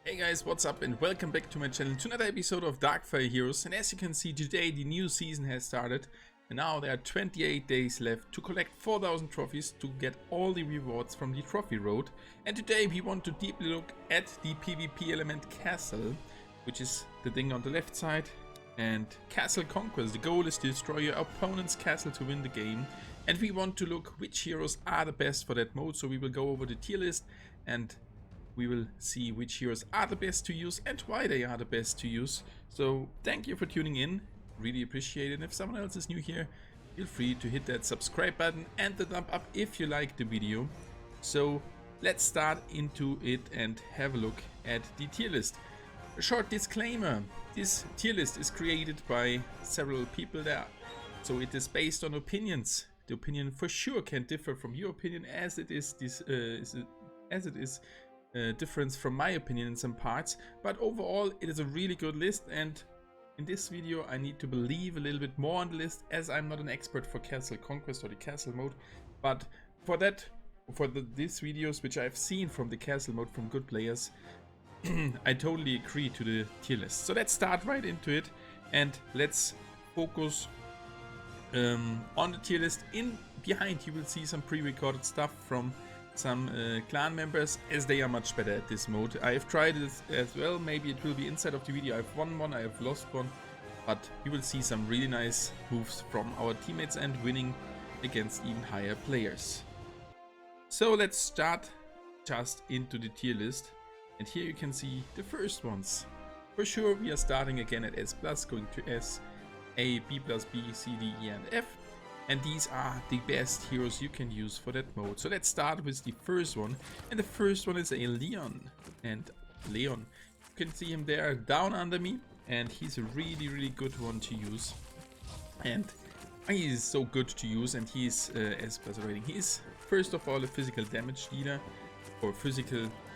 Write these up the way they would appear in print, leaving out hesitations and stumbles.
Hey guys, what's up and welcome back to my channel to another episode of Darkfire Heroes. And as you can see, today the new season has started and now there are 28 days left to collect 4,000 trophies to get all the rewards from the trophy road. And today we want to deeply look at the PvP element Castle, which is the thing on the left side. And Castle Conquest, the goal is to destroy your opponent's castle to win the game. And we want to look which heroes are the best for that mode, so we will go over the tier list and we will see which heroes are the best to use and why they are the best to use. So thank you for tuning in, really appreciate it. And if someone else is new here, feel free to hit that subscribe button and the thumb up if you like the video. So let's start into it and have a look at the tier list. A short disclaimer: this tier list is created by several people there, so it is based on opinions. The opinion for sure can differ from your opinion, as it is difference from my opinion in some parts, but overall it is a really good list. And in this video I need to believe a little bit more on the list, as I'm not an expert for Castle Conquest or the Castle mode, but for these videos which I've seen from the Castle mode from good players, I totally agree to the tier list. So let's start right into it and let's focus on the tier list. In behind you will see some pre-recorded stuff from some clan members, as they are much better at this mode. I have tried it as well, maybe it will be inside of the video. I've won one, I have lost one, but you will see some really nice moves from our teammates and winning against even higher players. So let's start just into the tier list, and here you can see the first ones. For sure we are starting again at S+, going to S, A, B+, B, C, D, E and F. And these are the best heroes you can use for that mode. So let's start with the first one. And the first one is a Leon. And Leon, you can see him there down under me. And he's a really good one to use. And he is so good to use, and he's S+ rating. He's first of all a physical damage dealer. Or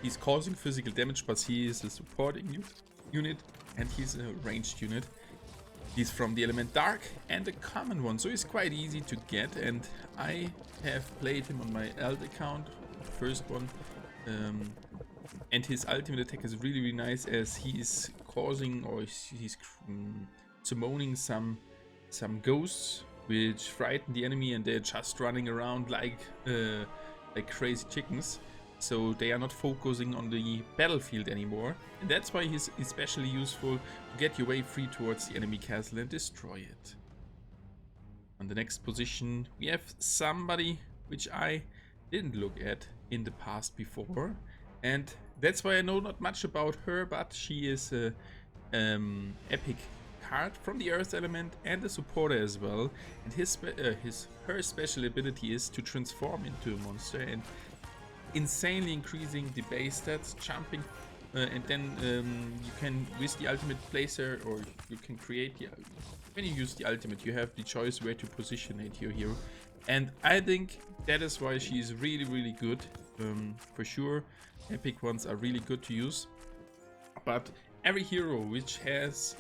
he's causing physical damage, but he is a supporting unit. And he's a ranged unit. He's from the element Dark and a common one, so he's quite easy to get, and I have played him on my alt account, the first one, and his ultimate attack is really nice, as he's causing, or he's summoning some ghosts which frighten the enemy, and they're just running around like crazy chickens. So they are not focusing on the battlefield anymore, and that's why he's especially useful to get your way free towards the enemy castle and destroy it. On the next position we have somebody which I didn't look at in the past before, and that's why I know not much about her, but she is a epic card from the earth element and a supporter as well, and her special ability is to transform into a monster and insanely increasing the base stats, jumping, and then you can, with the ultimate placer, or you can create when you use the ultimate, you have the choice where to position your hero, and I think that is why she is really good. For sure epic ones are really good to use, but every hero which has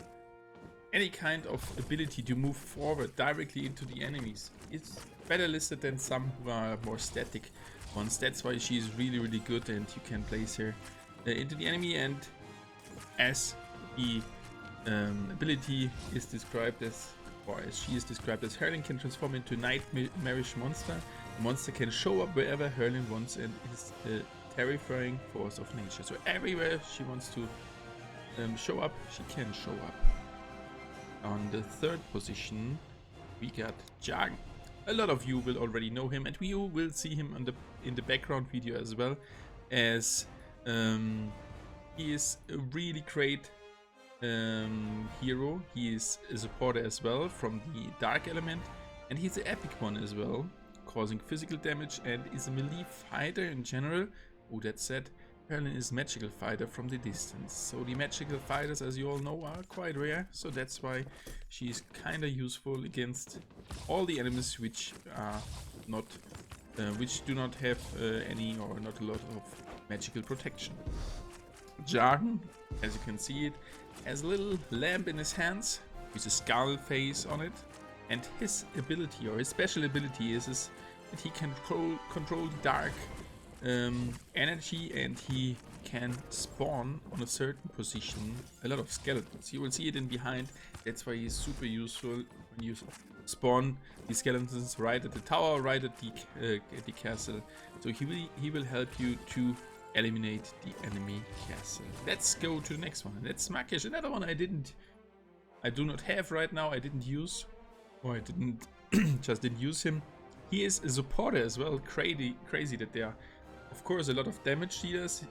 any kind of ability to move forward directly into the enemies is better listed than some who are more static ones. That's why she is really good, and you can place her into the enemy, and as the ability is described as, or as she is described as, Herlin can transform into a nightmarish monster. The monster can show up wherever Herlin wants and is a terrifying force of nature. So everywhere she wants to show up, she can show up. On the third position we got Jagen. A lot of you will already know him, and we will see him in the background video as well, as he is a really great hero. He is a supporter as well from the Dark element, and he's an epic one as well, causing physical damage, and is a melee fighter in general. Oh, that said, Herlin is magical fighter from the distance, so the magical fighters, as you all know, are quite rare, so that's why she is kinda useful against all the enemies which are not which do not have any or not a lot of magical protection. Jagen, as you can see it, has a little lamp in his hands with a skull face on it, and his ability, or his special ability, is that he can control the dark energy, and he can spawn on a certain position a lot of skeletons. You will see it in behind. That's why he's super useful when you spawn the skeletons right at the tower, right at the castle. So he will help you to eliminate the enemy castle. Let's go to the next one. That's Makish, another one I do not have right now. I didn't use, or I didn't just didn't use him. He is a supporter as well. Crazy that there are, of course, a lot of damage dealers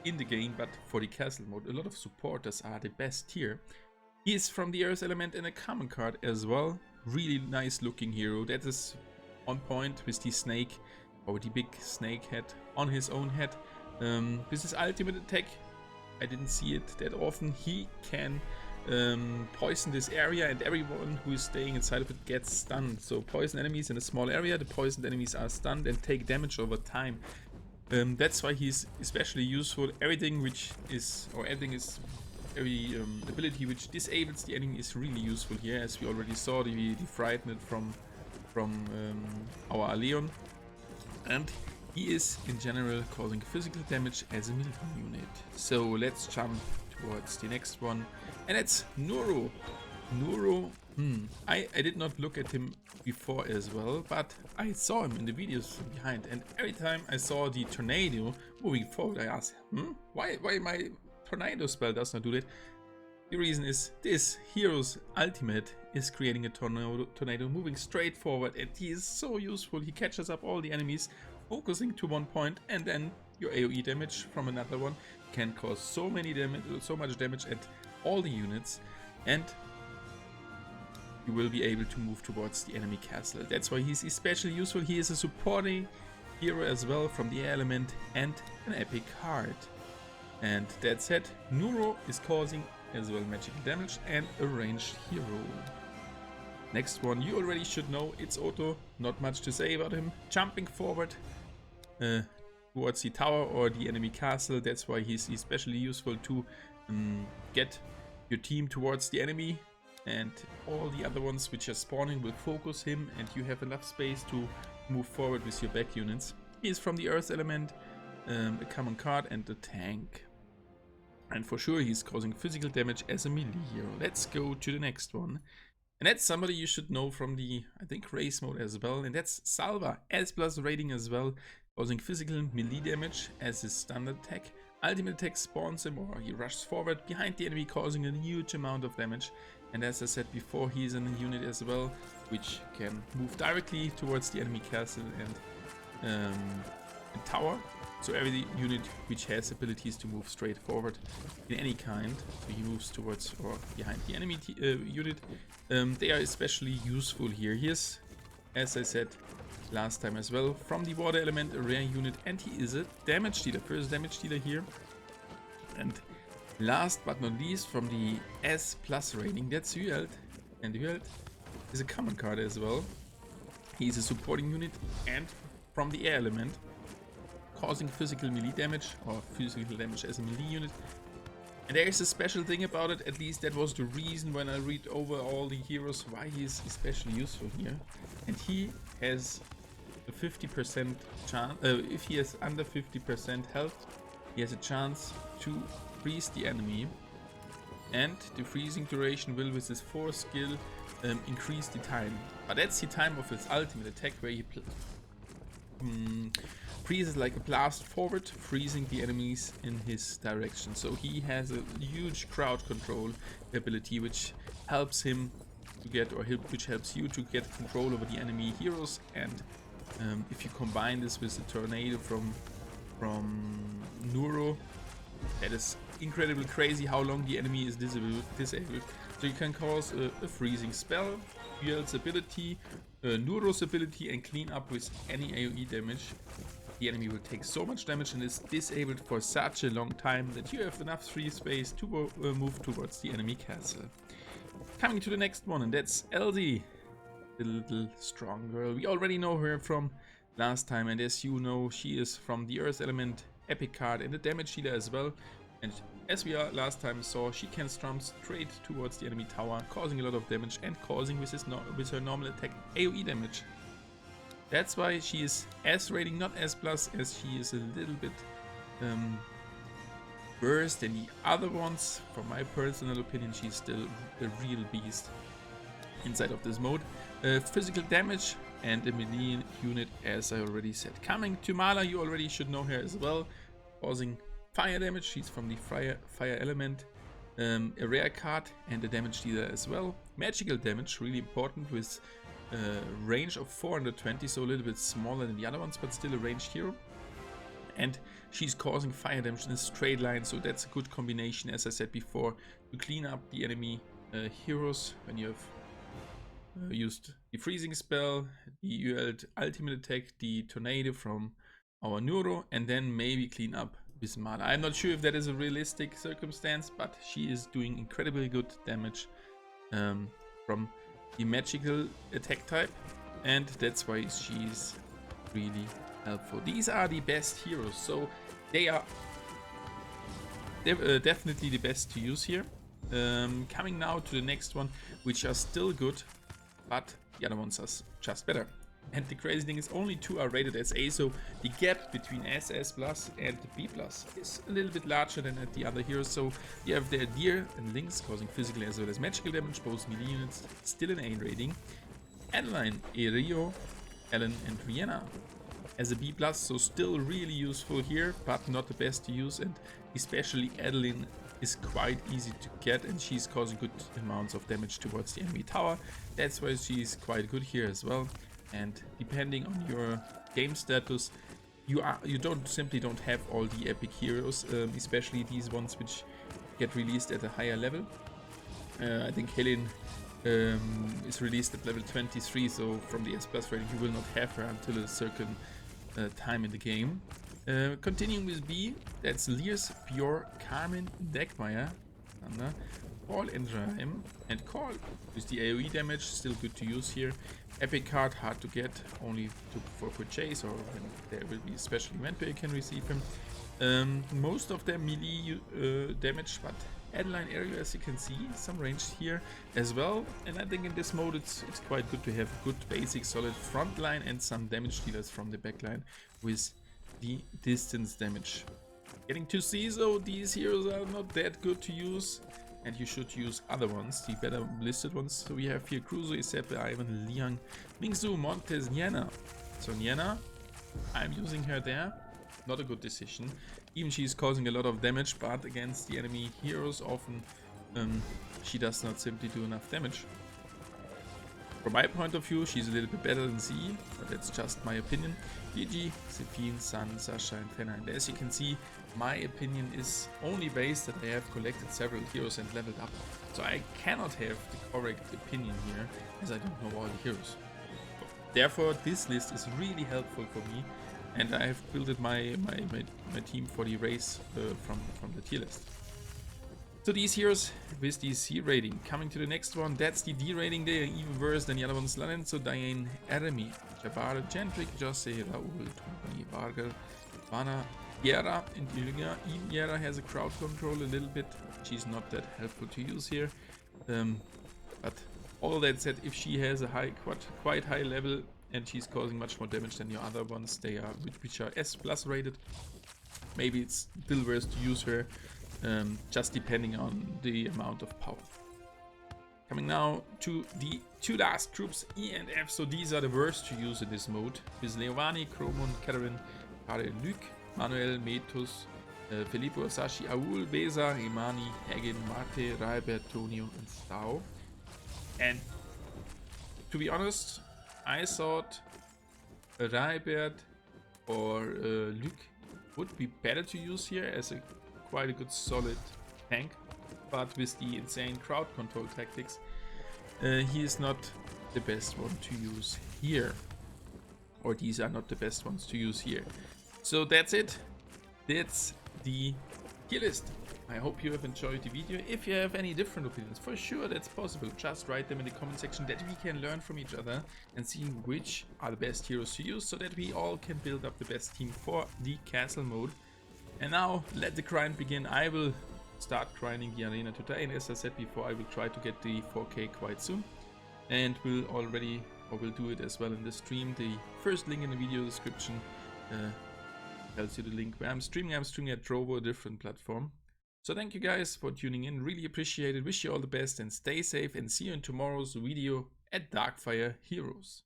in the game, but for the castle mode, a lot of supporters are the best tier. He is from the Earth element and a common card as well. Really nice looking hero. That is on point with the snake, or the big snake head on his own head. With his ultimate attack, I didn't see it that often. He can poison this area, and everyone who is staying inside of it gets stunned. So poison enemies in a small area, the poisoned enemies are stunned and take damage over time. That's why he's especially useful. Everything every ability which disables the enemy is really useful here, as we already saw the Frightened from our Aleon. And he is in general causing physical damage as a melee unit. So let's jump towards the next one, and it's Nuro. Nuro, I did not look at him before as well, but I saw him in the videos from behind, and every time I saw the tornado moving forward, I asked, why my tornado spell does not do that? The reason is this hero's ultimate is creating a tornado moving straight forward, and he is so useful. He catches up all the enemies, focusing to one point, and then your AoE damage from another one can cause so much damage at all the units, and you will be able to move towards the enemy castle. That's why he's especially useful. He is a supporting hero as well from the air element and an epic card. And that said, Nuro is causing as well magical damage and a ranged hero. Next one you already should know, it's Otto. Not much to say about him. Jumping forward towards the tower or the enemy castle. That's why he's especially useful to get your team towards the enemy, and all the other ones which are spawning will focus him, and you have enough space to move forward with your back units. He is from the Earth element, a common card, and a tank. And for sure he's causing physical damage as a melee hero. Let's go to the next one. And that's somebody you should know from the, I think, race mode as well. And that's Salva, S+ rating as well, causing physical melee damage as his standard attack. Ultimate attack spawns him, or he rushes forward behind the enemy, causing a huge amount of damage. And as I said before, he's in a unit as well, which can move directly towards the enemy castle and tower. So every unit which has abilities to move straight forward in any kind, so he moves towards or behind the enemy unit, they are especially useful here. Here's, as I said last time as well, from the water element, a rare unit, and he is a damage dealer, first damage dealer here. And last but not least, from the S+ rating, that's Hyald, and Hyald is a common card as well. He's a supporting unit and from the air element, causing physical melee damage, or physical damage as a melee unit. And there is a special thing about it, at least that was the reason when I read over all the heroes why he is especially useful here. And he has a 50% chance, if he has under 50% health, he has a chance to freeze the enemy. And the freezing duration will, with his 4 skill, increase the time. But that's the time of his ultimate attack, where he freezes like a blast forward, freezing the enemies in his direction. So he has a huge crowd control ability, which helps him to get, or which helps you to get control over the enemy heroes. And if you combine this with the tornado from Nuro, that is incredibly crazy how long the enemy is disabled. So you can cause a freezing spell, Hyald's ability, Nuro's ability, and clean up with any AoE damage. The enemy will take so much damage and is disabled for such a long time that you have enough free space to move towards the enemy castle. Coming to the next one, and that's Elsie, the little strong girl. We already know her from last time, and as you know, she is from the Earth element, epic card, and a damage dealer as well. And as we last time saw, she can storm straight towards the enemy tower, causing a lot of damage and causing with her normal attack AoE damage. That's why she is S rating, not S+, as she is a little bit worse than the other ones. From my personal opinion, she's still a real beast inside of this mode. Physical damage and a melee unit, as I already said. Coming to Mala, you already should know her as well, causing fire damage. She's from the fire element. A rare card and a damage dealer as well. Magical damage, really important, with range of 420, so a little bit smaller than the other ones, but still a ranged hero. And she's causing fire damage in a straight line, so that's a good combination, as I said before, to clean up the enemy heroes when you have used the freezing spell, the UL ultimate attack, the tornado from our Neuro, and then maybe clean up with Mala. I'm not sure if that is a realistic circumstance, but she is doing incredibly good damage from the magical attack type, and that's why she's really helpful. These are the best heroes, so they are definitely the best to use here. Coming now to the next one, which are still good, but the other ones are just better. And the crazy thing is, only 2 are rated as A, so the gap between SS plus and B plus is a little bit larger than at the other heroes. So you have their Deer and Lynx causing physical as well as magical damage, both melee units, still an A rating. Adeline, Erio, Ellen and Rihanna as a B plus, so still really useful here, but not the best to use, and especially Adeline is quite easy to get, and she's causing good amounts of damage towards the enemy tower. That's why she's quite good here as well. And depending on your game status, you simply don't have all the epic heroes, especially these ones which get released at a higher level. I think Helen is released at level 23, so from the S plus rating you will not have her until a certain time in the game. Continuing with B, that's Lears, Pure, Carmen, Dagmire, Paul Endraim, and Call with the AoE damage, still good to use here. Epic card, hard to get, only for purchase, or when there will be a special event where you can receive him. Most of them melee damage, but Adeline area, as you can see, some range here as well. And I think in this mode it's quite good to have good basic solid front line and some damage dealers from the back line with the distance damage. Getting to C, so these heroes are not that good to use, and you should use other ones, the better listed ones. So we have here Cruzo, Isepe, Ivan, Liang, Mingzu, Montes, Niena. So Niena, I'm using her there. Not a good decision. Even she's causing a lot of damage, but against the enemy heroes often she does not simply do enough damage. From my point of view, she's a little bit better than Z, but that's just my opinion. Gigi, Zephine, Sun, Sasha and Fenna. And as you can see, my opinion is only based that I have collected several heroes and leveled up. So I cannot have the correct opinion here, as I don't know all the heroes. Therefore, this list is really helpful for me, and I have built my team for the race from the tier list. So these heroes with the C rating. Coming to the next one, that's the D rating. They are even worse than the other ones. Lorenzo, Diane, Eremi, Jabbar, Gentric, Jose, Raul, Tony, Vargal, Vana, Yera, and Ilga. Even Yera has a crowd control a little bit. She's not that helpful to use here. But all that said, if she has a quite high level and she's causing much more damage than your other ones, they are which are S plus rated, maybe it's still worth to use her. Just depending on the amount of power. Coming now to the 2 last groups, E and F. So these are the worst to use in this mode. With Leovani, Kromon, Karen, Kare, Luc, Manuel, Metus, Filippo, Sashi, Aul, Beza, Imani, Hagen, Marte, Raibert, Tonio, and Stau. And to be honest, I thought Raibert or Luc would be better to use here as quite a good solid tank, but with the insane crowd control tactics, he is not the best one to use here, or these are not the best ones to use here. So that's it. That's the tier list. I hope you have enjoyed the video. If you have any different opinions, for sure that's possible, just write them in the comment section, that we can learn from each other and see which are the best heroes to use, so that we all can build up the best team for the castle mode. And now let the grind begin. I will start grinding the arena today, and as I said before, I will try to get the 4K quite soon, and we'll do it as well in the stream. The first link in the video description tells you the link where I'm streaming. I'm streaming at Trovo, a different platform. So thank you guys for tuning in, really appreciate it, wish you all the best and stay safe, and see you in tomorrow's video at Darkfire Heroes.